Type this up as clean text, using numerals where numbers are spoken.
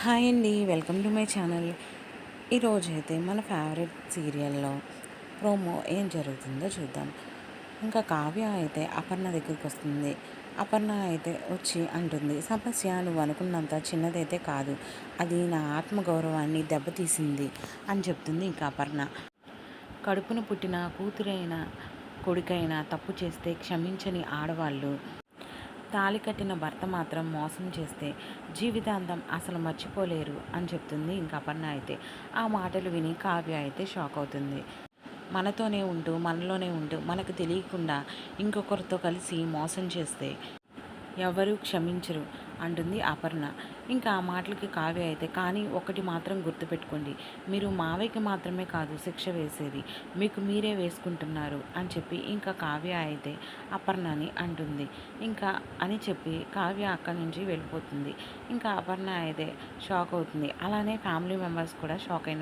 Hi అండి, welcome to my channel. ఈరోజైతే మన ఫేవరెట్ సీరియల్లో ప్రోమో ఏం జరుగుతుందో చూద్దాం. ఇంకా కావ్య అయితే అపర్ణ దగ్గరికి వస్తుంది. అపర్ణ అయితే వచ్చి అంటుంది, సమస్య నువ్వు అనుకున్నంత చిన్నదైతే కాదు, అది నా ఆత్మగౌరవాన్ని దెబ్బతీసింది అని చెప్తుంది. ఇంకా అపర్ణ కడుపున పుట్టిన కూతురైన కొడుకైనా తప్పు చేస్తే క్షమించని ఆడవాళ్ళు తాళి కట్టిన భర్త మాత్రం మోసం చేస్తే జీవితాంతం అసలు మర్చిపోలేరు అని చెప్తుంది. ఇంకా అపర్ణ అయితే ఆ మాటలు విని కావ్య అయితే షాక్ అవుతుంది. మనతోనే ఉంటూ మనలోనే ఉంటూ మనకు తెలియకుండా ఇంకొకరితో కలిసి మోసం చేస్తే ఎవరు క్షమించరు అంటుంది అపర్ణ. ఇంకా ఆ మాటలకి కావ్య అయితే, కానీ ఒకటి మాత్రం గుర్తుపెట్టుకోండి, మీరు మావయ్యకి మాత్రమే కాదు శిక్ష వేసేది, మీకు మీరే వేసుకుంటున్నారు అని చెప్పి ఇంకా కావ్య అయితే అపర్ణని అంటుంది. ఇంకా అని చెప్పి కావ్య అక్కడి నుంచి వెళ్ళిపోతుంది. ఇంకా అపర్ణ అయితే షాక్ అవుతుంది. అలానే ఫ్యామిలీ మెంబర్స్ కూడా షాక్ అయిన